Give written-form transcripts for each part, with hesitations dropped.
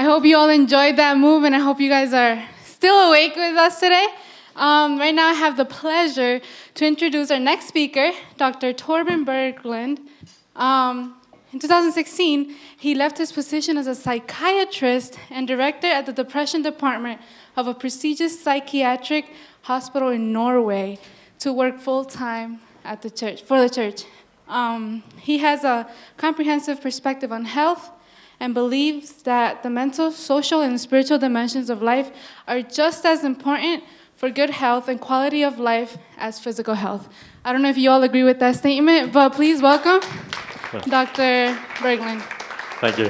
hope you all enjoyed that move, and I hope you guys are still awake with us today. Right now, I have the pleasure to introduce our next speaker, Dr. Torben Bergland. In 2016, he left his position as a psychiatrist and director at the depression department of a prestigious psychiatric hospital in Norway to work full-time at the church, for the church. He has a comprehensive perspective on health and believes that the mental, social, and spiritual dimensions of life are just as important for good health and quality of life as physical health. I don't know if you all agree with that statement, but please welcome Dr. Bergland. Thank you.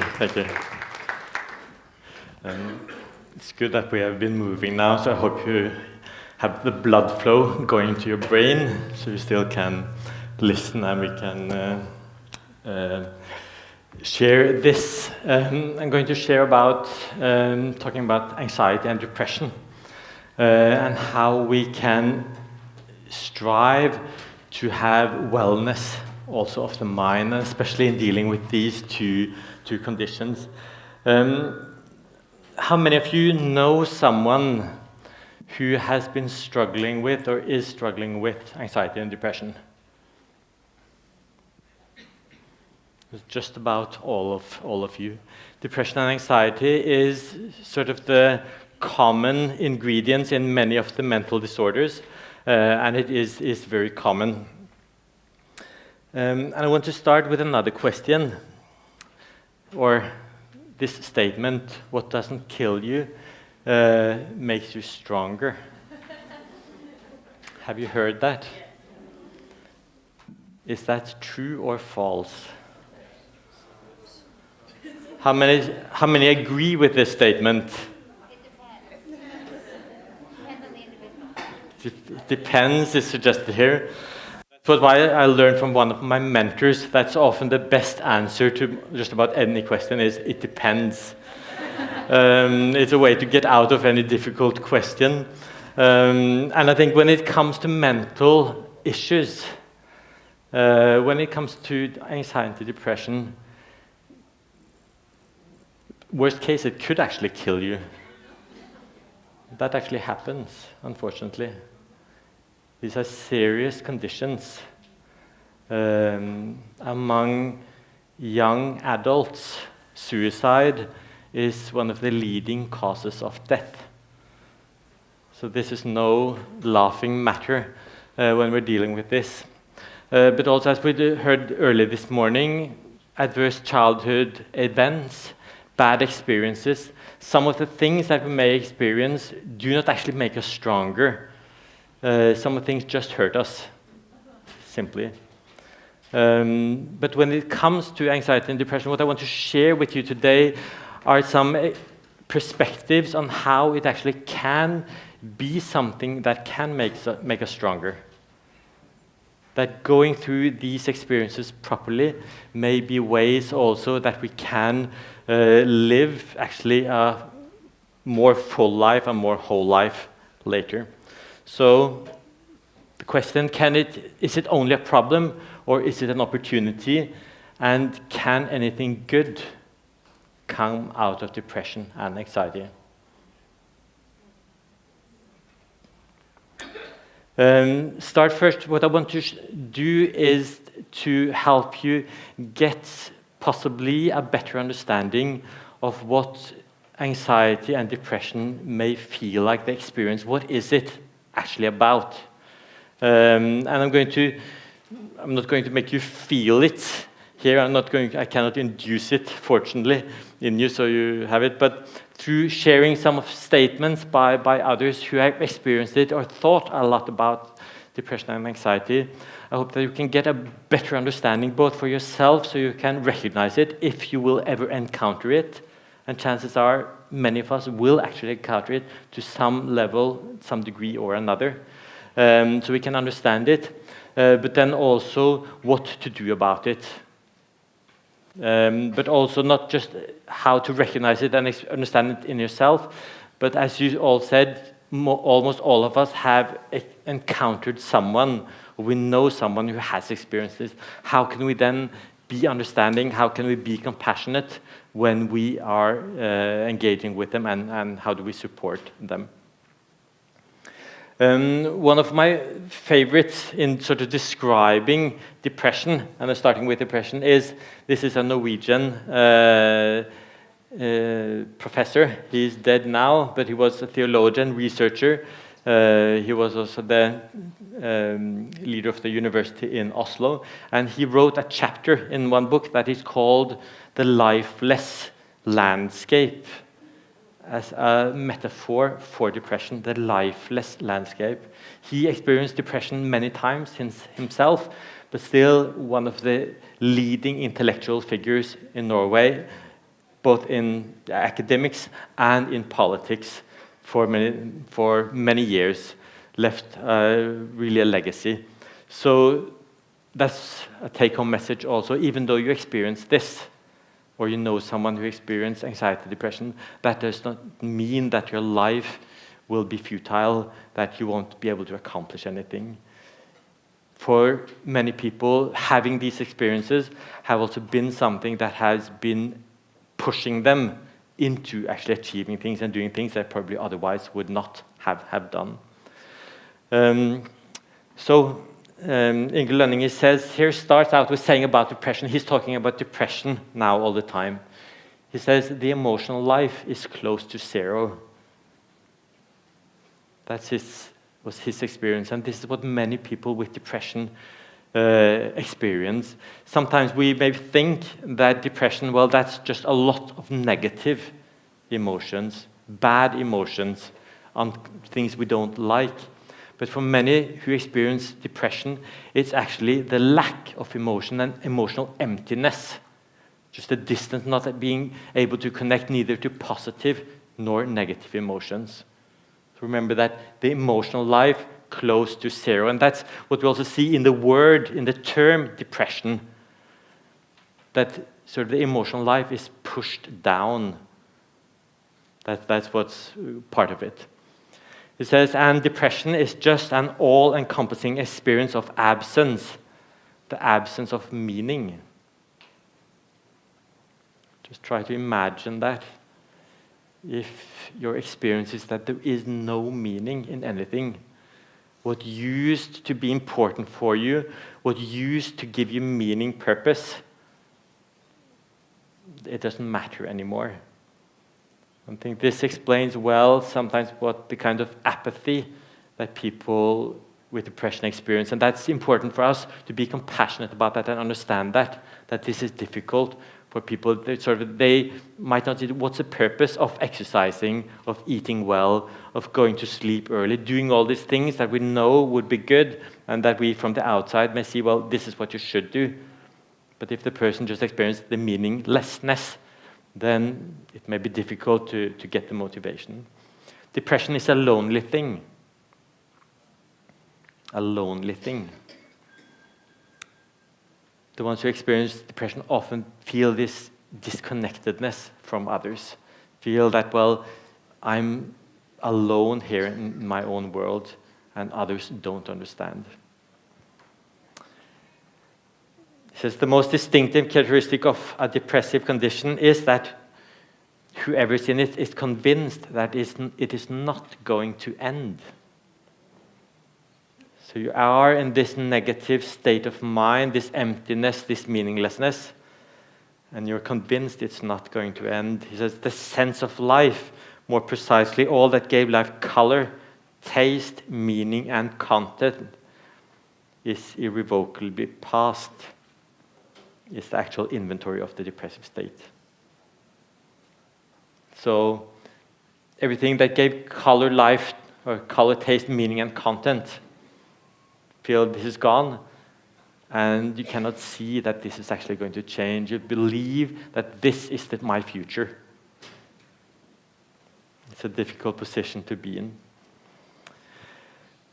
It's good that we have been moving now, so I hope you have the blood flow going to your brain, so you still can listen and we can share this. I'm going to share about talking about anxiety and depression and how we can strive to have wellness also of the mind, and especially in dealing with these two conditions. How many of you know someone who has been struggling with or is struggling with anxiety and depression? It's just about all of you. Depression and anxiety is sort of the common ingredients in many of the mental disorders, and it is very common. And I want to start with another question, or this statement: what doesn't kill you makes you stronger. Have you heard that? Is that true or false? How many agree with this statement? It depends, is suggested here. That's what I learned from one of my mentors. That's often the best answer to just about any question is, it depends. It's a way to get out of any difficult question. And I think when it comes to mental issues, when it comes to anxiety, depression, worst case, it could actually kill you. That actually happens, unfortunately. These are serious conditions. Among young adults, suicide is one of the leading causes of death. So this is no laughing matter when we're dealing with this. But also, as we heard earlier this morning, adverse childhood events, bad experiences, some of the things that we may experience do not actually make us stronger. Some of the things just hurt us, simply. But when it comes to anxiety and depression, what I want to share with you today are some perspectives on how it actually can be something that can make us stronger. That going through these experiences properly may be ways also that we can live actually a more full life, a more whole life later. So the question, is it only a problem or is it an opportunity? And can anything good come out of depression and anxiety? Start first, what I want to do is to help you get possibly a better understanding of what anxiety and depression may feel like they experience. What is it actually about? And I'm not going to make you feel it here. I cannot induce it, fortunately, in you, so you have it. But through sharing some of statements by others who have experienced it or thought a lot about depression and anxiety, I hope that you can get a better understanding both for yourself, so you can recognize it if you will ever encounter it. And chances are many of us will actually encounter it to some level, some degree or another. So we can understand it, but then also what to do about it. But also not just how to recognize it and understand it in yourself, but as you all said, almost all of us have encountered someone, or we know someone who has experienced this. How can we then be understanding? How can we be compassionate when we are engaging with them, and how do we support them. One of my favorites in sort of describing depression, and starting with depression, is this is a Norwegian professor. He's dead now, but he was a theologian, researcher. He was also the leader of the university in Oslo, and he wrote a chapter in one book that is called "The Lifeless Landscape," as a metaphor for depression, the lifeless landscape. He experienced depression many times himself, but still one of the leading intellectual figures in Norway, both in academics and in politics for many years, left really a legacy. So that's a take-home message also. Even though you experience this, or you know someone who experienced anxiety, depression, that does not mean that your life will be futile, that you won't be able to accomplish anything. For many people, having these experiences have also been something that has been pushing them into actually achieving things and doing things that probably otherwise would not have done. Inge Lønning says, here starts out with saying about depression. He's talking about depression now all the time. He says, the emotional life is close to zero. That was his experience, and this is what many people with depression experience. Sometimes we may think that depression, well, that's just a lot of negative emotions, bad emotions, on things we don't like. But for many who experience depression, it's actually the lack of emotion and emotional emptiness, just a distance, not being able to connect neither to positive nor negative emotions. So remember that the emotional life close to zero, and that's what we also see in the word, in the term depression, that sort of the emotional life is pushed down. That's what's part of it. It says, and depression is just an all-encompassing experience of absence, the absence of meaning. Just try to imagine that. If your experience is that there is no meaning in anything, what used to be important for you, what used to give you meaning, purpose, it doesn't matter anymore. I think this explains well sometimes what the kind of apathy that people with depression experience, and that's important for us to be compassionate about that and understand that this is difficult for people. They might not see what's the purpose of exercising, of eating well, of going to sleep early, doing all these things that we know would be good and that we from the outside may see, well, this is what you should do. But if the person just experiences the meaninglessness, then it may be difficult to get the motivation. Depression is a lonely thing. A lonely thing. The ones who experience depression often feel this disconnectedness from others. Feel that, well, I'm alone here in my own world and others don't understand. It says the most distinctive characteristic of a depressive condition is that whoever is in it is convinced that it is not going to end. So you are in this negative state of mind, this emptiness, this meaninglessness, and you're convinced it's not going to end. He says the sense of life, more precisely, all that gave life color, taste, meaning, and content, is irrevocably past. Is the actual inventory of the depressive state. So everything that gave color, life, or color, taste, meaning, and content, feel this is gone, and you cannot see that this is actually going to change. You believe that this is my future. It's a difficult position to be in.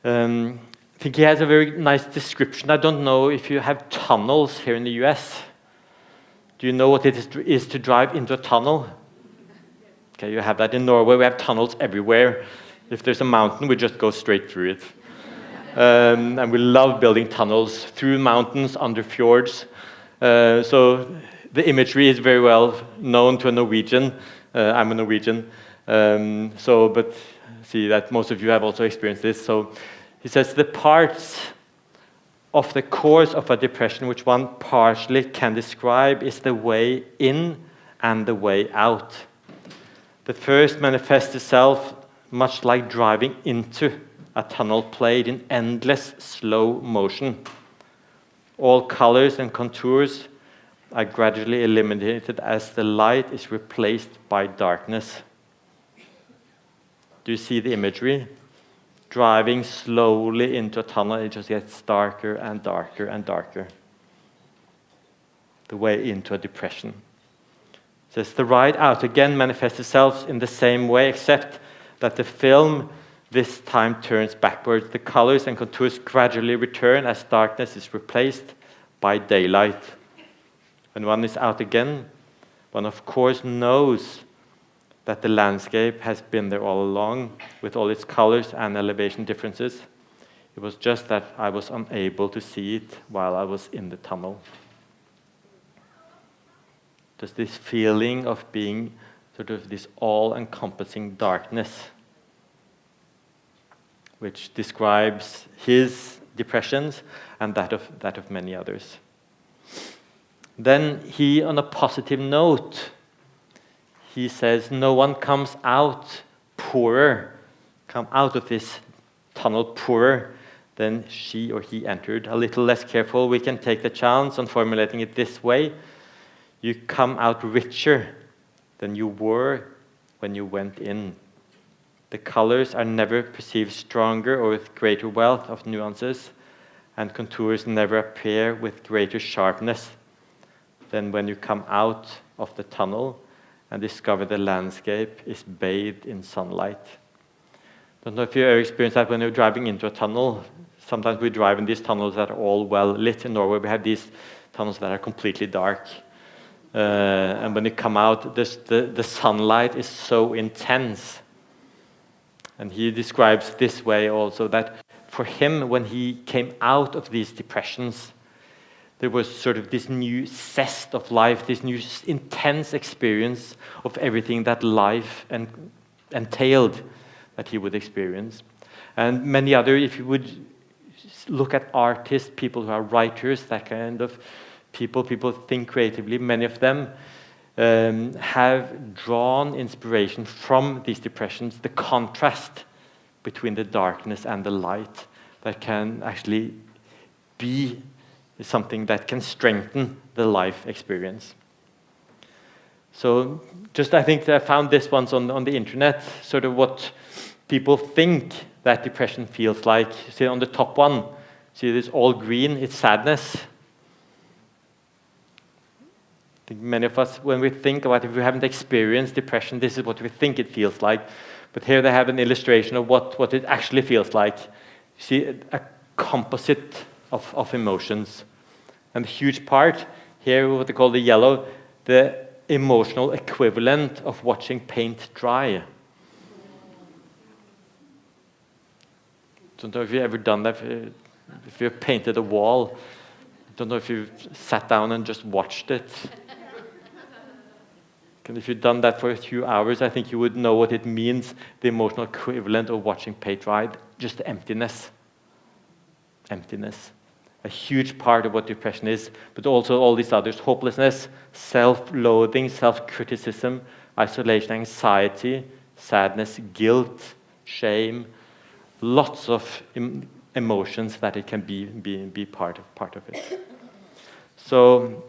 I think he has a very nice description. I don't know if you have tunnels here in the US. Do you know what it is to drive into a tunnel? Okay, you have that in Norway. We have tunnels everywhere. If there's a mountain, we just go straight through it. And we love building tunnels through mountains, under fjords. So the imagery is very well known to a Norwegian. I'm a Norwegian, but see that most of you have also experienced this. So he says the parts of the course of a depression which one partially can describe is the way in and the way out. The first manifests itself much like driving into a tunnel played in endless slow motion. All colors and contours are gradually eliminated as the light is replaced by darkness. Do you see the imagery? Driving slowly into a tunnel, it just gets darker and darker and darker. The way into a depression. It says the ride out again manifests itself in the same way, except that the film this time turns backwards. The colors and contours gradually return as darkness is replaced by daylight. When one is out again, one of course knows that the landscape has been there all along, with all its colors and elevation differences. It was just that I was unable to see it while I was in the tunnel. Just this feeling of being sort of this all-encompassing darkness, which describes his depressions and that of many others. Then he, on a positive note, he says, no one comes out of this tunnel poorer than she or he entered. A little less careful, we can take the chance on formulating it this way. You come out richer than you were when you went in. The colors are never perceived stronger or with greater wealth of nuances, and contours never appear with greater sharpness than when you come out of the tunnel and discover the landscape is bathed in sunlight. Don't know if you ever experienced that when you're driving into a tunnel. Sometimes we drive in these tunnels that are all well lit. In Norway, we have these tunnels that are completely dark. And when you come out, the sunlight is so intense. And he describes this way also, that for him, when he came out of these depressions, there was sort of this new zest of life, this new intense experience of everything that life entailed that he would experience. And many other, if you would look at artists, people who are writers, that kind of people think creatively, many of them have drawn inspiration from these depressions, the contrast between the darkness and the light that can actually be something that can strengthen the life experience. So I think that I found this once on the internet, sort of what people think that depression feels like. You see on the top one, see this all green, it's sadness. I think many of us, when we think about it, if we haven't experienced depression, this is what we think it feels like. But here they have an illustration of what it actually feels like. You see a composite of emotions. And the huge part, here what they call the yellow, the emotional equivalent of watching paint dry. Don't know if you've ever done that, if you've painted a wall. Don't know if you've sat down and just watched it. And if you've done that for a few hours, I think you would know what it means, the emotional equivalent of watching paint dry, just emptiness. Emptiness. A huge part of what depression is, but also all these others: hopelessness, self-loathing, self-criticism, isolation, anxiety, sadness, guilt, shame, lots of emotions that it can be part of it. So,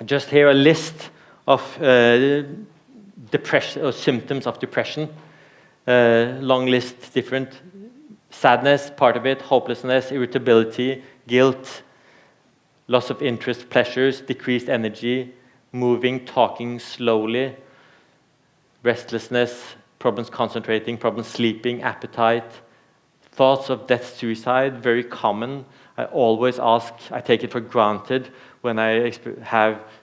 just here a list of depression or symptoms of depression. Long list, different. Sadness, part of it. Hopelessness, irritability, guilt, loss of interest, pleasures, decreased energy, moving, talking slowly, restlessness, problems concentrating, problems sleeping, appetite, thoughts of death, suicide, very common. I always ask, I take it for granted when I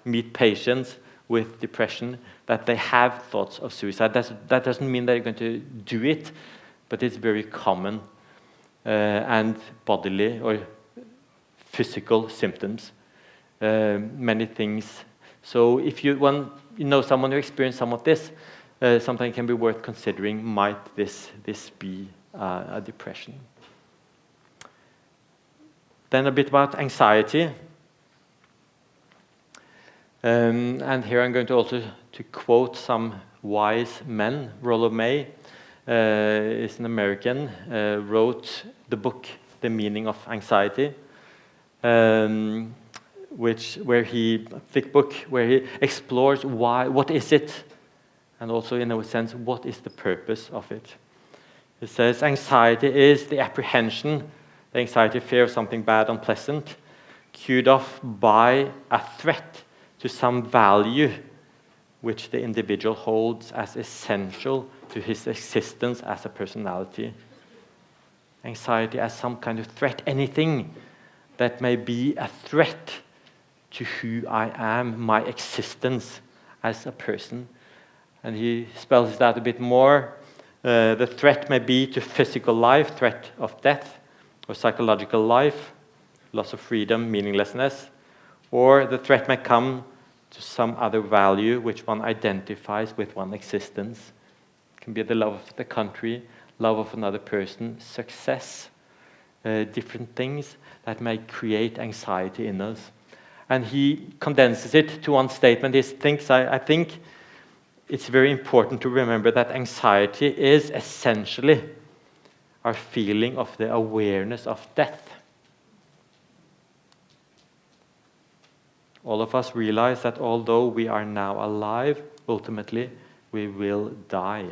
meet patients with depression that they have thoughts of suicide. That doesn't mean they're going to do it, but it's very common. And bodily or physical symptoms. Many things So if you know someone who experienced some of this, something can be worth considering. Might this be a depression? Then a bit about anxiety. And here I'm going to also to quote some wise men. Rollo May is an American, wrote the book The Meaning of Anxiety, thick book where he explores what is it, and also in a sense, what is the purpose of it. It says, anxiety is the apprehension, the anxiety, fear of something bad, unpleasant, cued off by a threat to some value which the individual holds as essential to his existence as a personality. Anxiety as some kind of threat, anything that may be a threat to who I am, my existence as a person. And he spells it out a bit more. The threat may be to physical life, threat of death, or psychological life, loss of freedom, meaninglessness, or the threat may come to some other value which one identifies with one's existence. It can be the love of the country, love of another person, success, different things that may create anxiety in us. And he condenses it to one statement. He thinks, I think it's very important to remember that anxiety is essentially our feeling of the awareness of death. All of us realize that although we are now alive, ultimately we will die.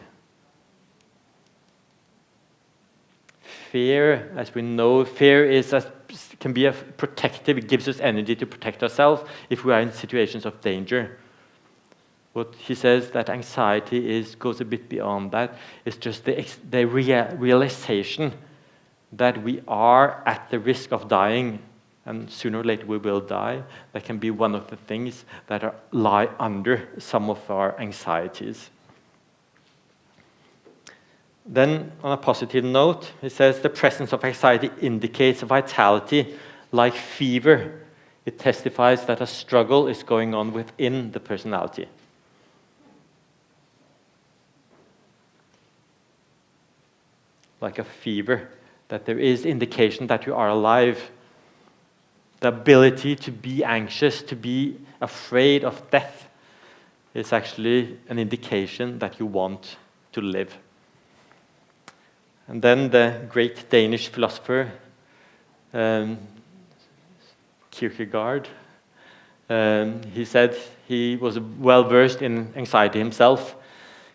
Fear, as we know, can be a protective. It gives us energy to protect ourselves if we are in situations of danger. What he says that anxiety goes a bit beyond that. It's just the realization that we are at the risk of dying, and sooner or later we will die. That can be one of the things that lie under some of our anxieties. Then, on a positive note, he says the presence of anxiety indicates vitality, like fever. It testifies that a struggle is going on within the personality. Like a fever, that there is indication that you are alive. The ability to be anxious, to be afraid of death, is actually an indication that you want to live. And then the great Danish philosopher, Kierkegaard, he said he was well versed in anxiety himself.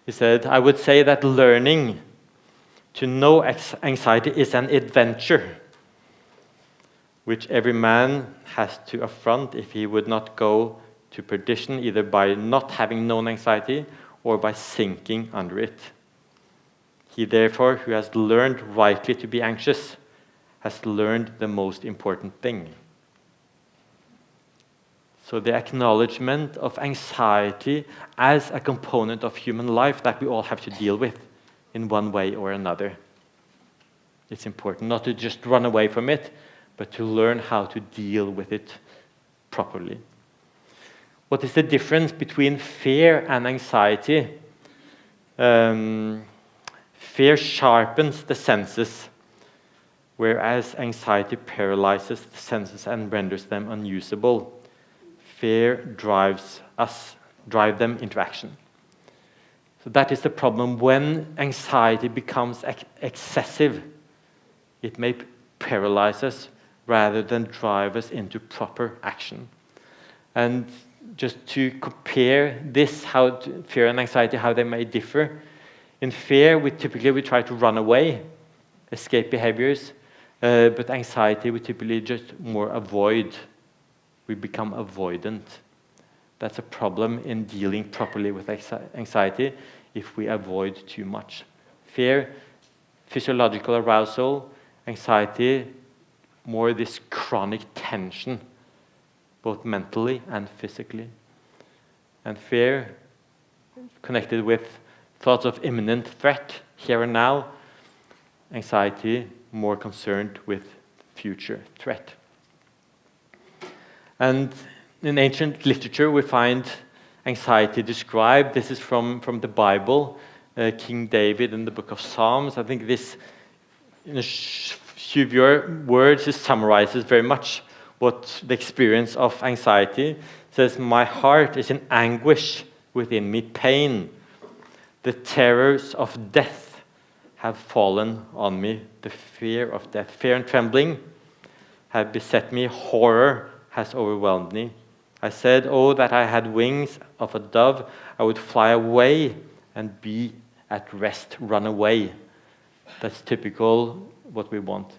He said, I would say that learning to know anxiety is an adventure which every man has to affront if he would not go to perdition, either by not having known anxiety or by sinking under it. He, therefore, who has learned rightly to be anxious, has learned the most important thing. So the acknowledgement of anxiety as a component of human life that we all have to deal with in one way or another. It's important not to just run away from it, but to learn how to deal with it properly. What is the difference between fear and anxiety? Fear sharpens the senses, whereas anxiety paralyzes the senses and renders them unusable. Fear drives them into action. So that is the problem. When anxiety becomes excessive, it may paralyze us rather than drive us into proper action. And just to compare this, how fear and anxiety, how they may differ. In fear, we typically try to run away, escape behaviors, but anxiety, we typically just more avoid. We become avoidant. That's a problem in dealing properly with anxiety if we avoid too much. Fear, physiological arousal, anxiety, more this chronic tension, both mentally and physically. And fear, connected with thoughts of imminent threat, here and now. Anxiety, more concerned with future threat. And in ancient literature, we find anxiety described. This is from the Bible, King David in the book of Psalms. I think this, in a few words, it summarizes very much what the experience of anxiety. It says, "My heart is in anguish within me, pain. The terrors of death have fallen on me, the fear of death. Fear and trembling have beset me, horror has overwhelmed me. I said, oh, that I had wings of a dove, I would fly away and be at rest, run away." That's typical what we want.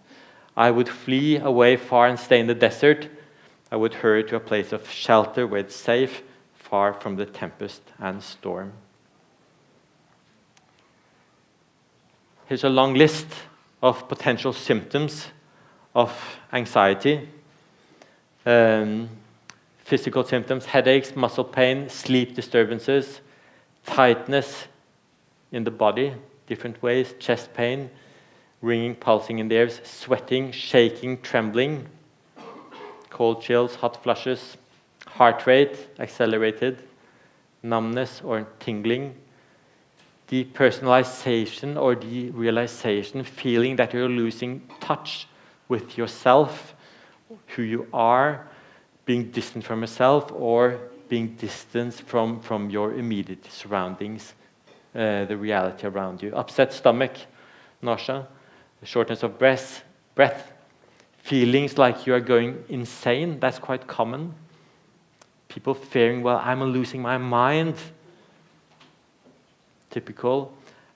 "I would flee away far and stay in the desert. I would hurry to a place of shelter where it's safe, far from the tempest and storm." Here's a long list of potential symptoms of anxiety. Physical symptoms: headaches, muscle pain, sleep disturbances, tightness in the body, different ways, chest pain, ringing, pulsing in the ears, sweating, shaking, trembling, cold chills, hot flushes, heart rate accelerated, numbness or tingling, depersonalization or derealization, feeling that you're losing touch with yourself, who you are, being distant from yourself, or being distanced from your immediate surroundings, the reality around you. Upset stomach, nausea, shortness of breath, feelings like you are going insane. That's quite common. People fearing, well, I'm losing my mind. Typical.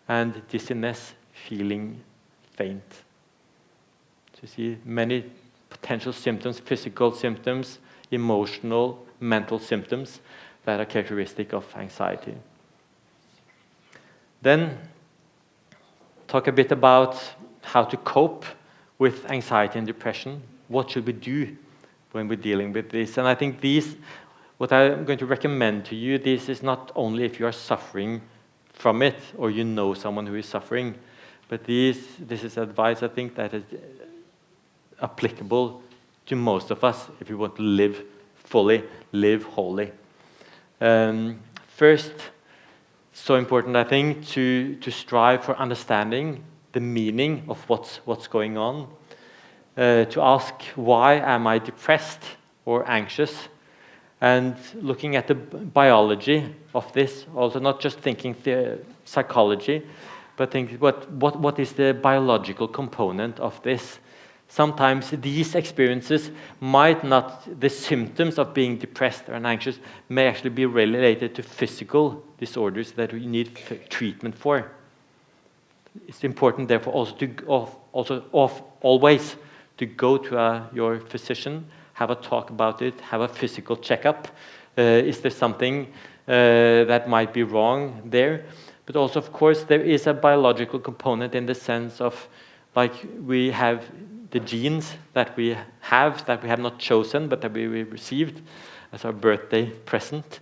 And dizziness, feeling faint. So you see many potential symptoms, physical symptoms, emotional, mental symptoms that are characteristic of anxiety. Then talk a bit about how to cope with anxiety and depression. What should we do when we're dealing with this? And I think what I'm going to recommend to you, this is not only if you are suffering from it or you know someone who is suffering, but this is advice I think that is applicable to most of us if we want to live fully, live wholly. First, so important I think to strive for understanding the meaning of what's going on. To ask, why am I depressed or anxious? And looking at the biology of this, also not just thinking the psychology, but think what is the biological component of this? Sometimes these experiences might not, the symptoms of being depressed or anxious may actually be related to physical disorders that we need treatment for. It's important, therefore, always to go to your physician, have a talk about it, have a physical checkup. Is there something that might be wrong there? But also, of course, there is a biological component in the sense of, like, we have the genes that we have not chosen, but that we received as our birthday present.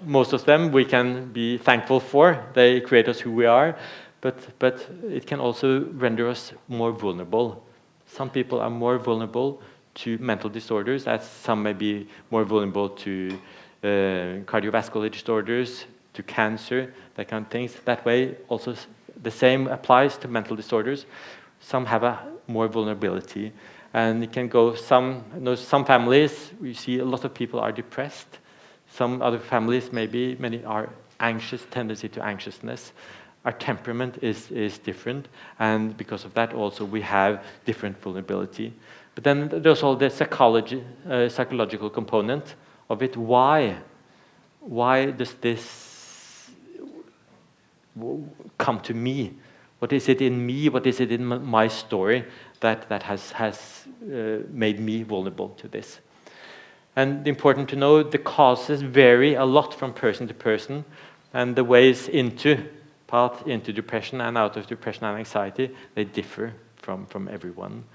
Most of them we can be thankful for. They create us who we are, but it can also render us more vulnerable. Some people are more vulnerable to mental disorders, as some may be more vulnerable to cardiovascular disorders, to cancer, that kind of things. That way, also the same applies to mental disorders. Some have a more vulnerability, and it can go. Some families, we see a lot of people are depressed. Some other families, many are anxious, tendency to anxiousness. Our temperament is different, and because of that, also we have different vulnerability. But then there's all the psychological component of it. Why does this come to me? What is it in me? What is it in my story that has made me vulnerable to this? And important to know, the causes vary a lot from person to person, and the ways path into depression and out of depression and anxiety, they differ from everyone.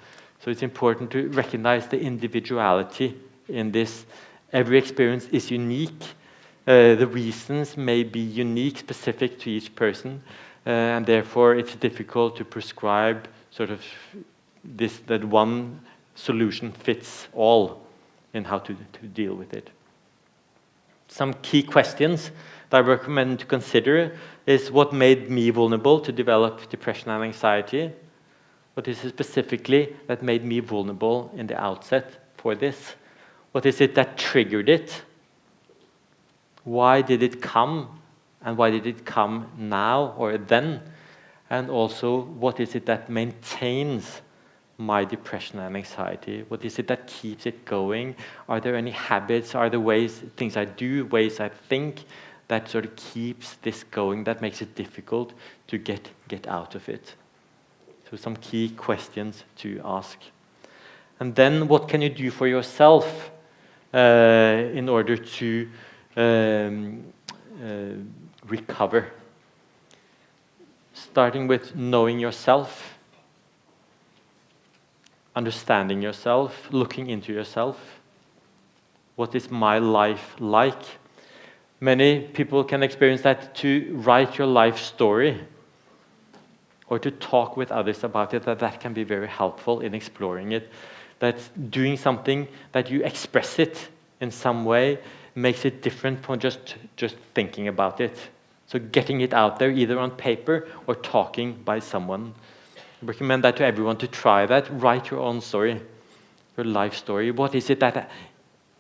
So it's important to recognize the individuality in this. Every experience is unique. The reasons may be unique, specific to each person. And therefore, it's difficult to prescribe sort of that one solution fits all. in how to deal with it. Some key questions that I recommend to consider is what made me vulnerable to develop depression and anxiety? What is it specifically that made me vulnerable in the outset for this? What is it that triggered it? Why did it come? And why did it come now or then? And also, what is it that maintains my depression and anxiety? What is it that keeps it going? Are there any habits? Are there ways, things I do, ways I think that sort of keeps this going, that makes it difficult to get out of it? So some key questions to ask. And then what can you do for yourself in order to recover? Starting with knowing yourself, understanding yourself, looking into yourself. What is my life like? Many people can experience that to write your life story or to talk with others about it, that can be very helpful in exploring it. That doing something that you express it in some way makes it different from just thinking about it. So getting it out there, either on paper or talking by someone. I recommend that to everyone to try that. Write your own story, your life story. What is it that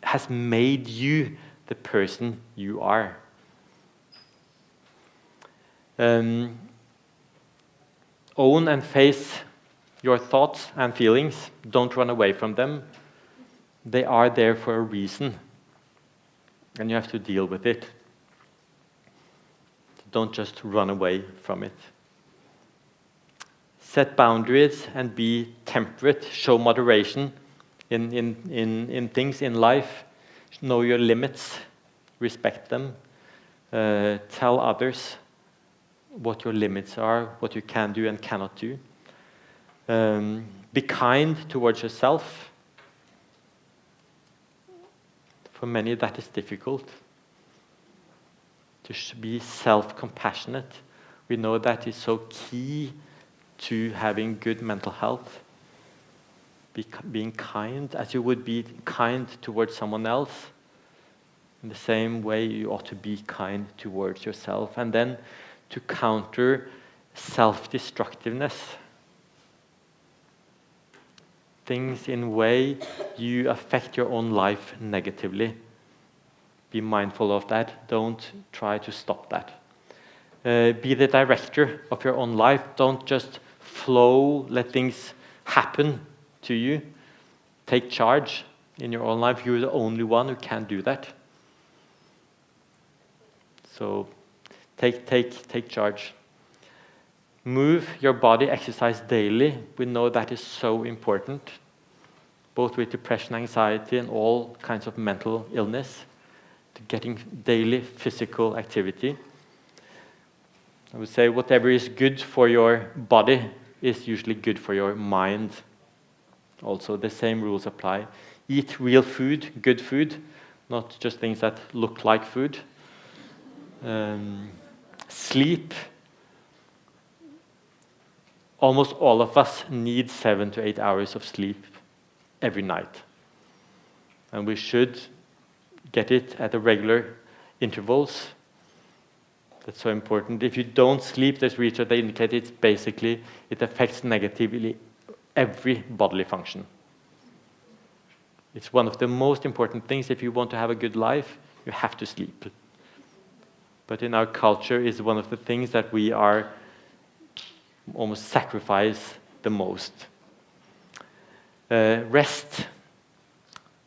has made you the person you are? Own and face your thoughts and feelings. Don't run away from them. They are there for a reason, and you have to deal with it. Don't just run away from it. Set boundaries and be temperate. Show moderation in things in life. Know your limits. Respect them. Tell others what your limits are, what you can do and cannot do. Be kind towards yourself. For many, that is difficult. To be self-compassionate. We know that is so key to having good mental health. Being kind, as you would be kind towards someone else. In the same way, you ought to be kind towards yourself. And then to counter self-destructiveness. Things in way you affect your own life negatively. Be mindful of that. Don't try to stop that. Be the director of your own life. Don't just flow, let things happen to you. Take charge in your own life. You're the only one who can do that. So take charge. Move your body, exercise daily. We know that is so important, both with depression, anxiety, and all kinds of mental illness. To getting daily physical activity. I would say whatever is good for your body is usually good for your mind. Also, the same rules apply. Eat real food, good food, not just things that look like food. Sleep. Almost all of us need 7 to 8 hours of sleep every night. And we should get it at the regular intervals. That's so important. If you don't sleep, there's research that indicates it affects negatively every bodily function. It's one of the most important things. If you want to have a good life, you have to sleep. But in our culture, it's one of the things that we are almost sacrifice the most. Rest.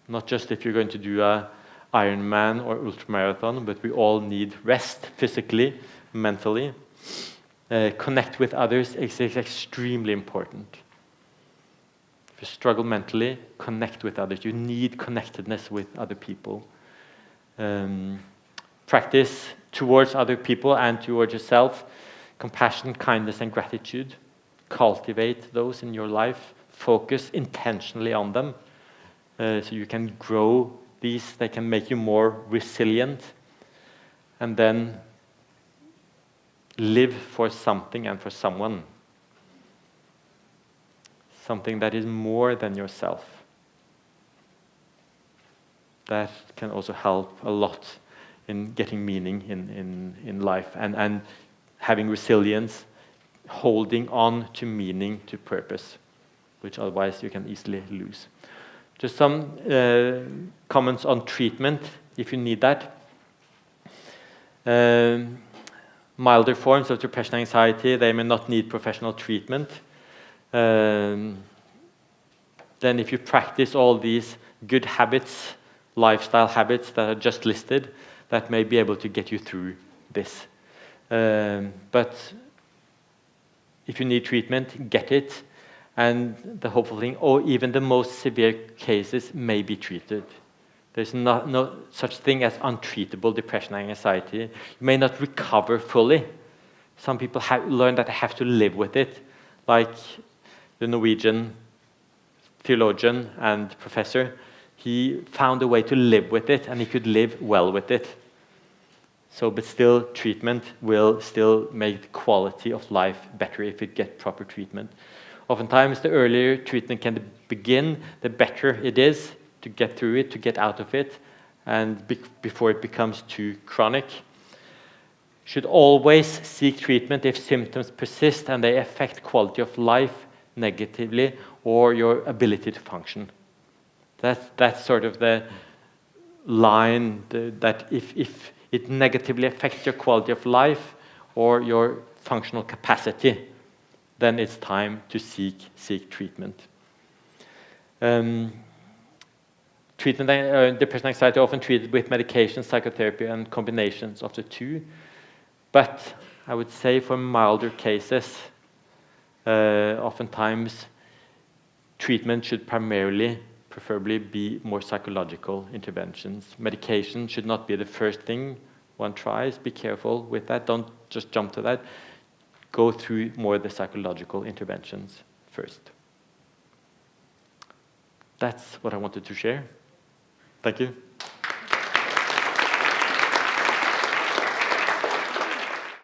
Not just if you're going to do a Ironman or ultramarathon, but we all need rest physically, mentally. Connect with others is extremely important. If you struggle mentally, connect with others. You need connectedness with other people. Practice towards other people and towards yourself compassion, kindness, and gratitude. Cultivate those in your life. Focus intentionally on them so you can grow these. They can make you more resilient. And then live for something and for someone. Something that is more than yourself. that can also help a lot in getting meaning in life and having resilience, holding on to meaning, to purpose, which otherwise you can easily lose. Just some comments on treatment, if you need that. Milder forms of depression and anxiety, they may not need professional treatment. Then if you practice all these good habits, lifestyle habits that are just listed, that may be able to get you through this. But if you need treatment, get it. And the hopeful thing, or even the most severe cases may be treated. There's no such thing as untreatable depression and anxiety. You may not recover fully. Some people learn that they have to live with it, like the Norwegian theologian and professor. He found a way to live with it, and he could live well with it. So, but still, treatment will still make the quality of life better if it gets proper treatment. Oftentimes, the earlier treatment can begin, the better it is to get through it, to get out of it, and before it becomes too chronic. Should always seek treatment if symptoms persist and they affect quality of life negatively or your ability to function. That's sort of the line that if it negatively affects your quality of life or your functional capacity, then it's time to seek treatment. Treatment, depression and anxiety are often treated with medication, psychotherapy, and combinations of the two. But I would say for milder cases, oftentimes treatment should preferably be more psychological interventions. Medication should not be the first thing one tries. Be careful with that. Don't just jump to that. Go through more the psychological interventions first. That's what I wanted to share. Thank you.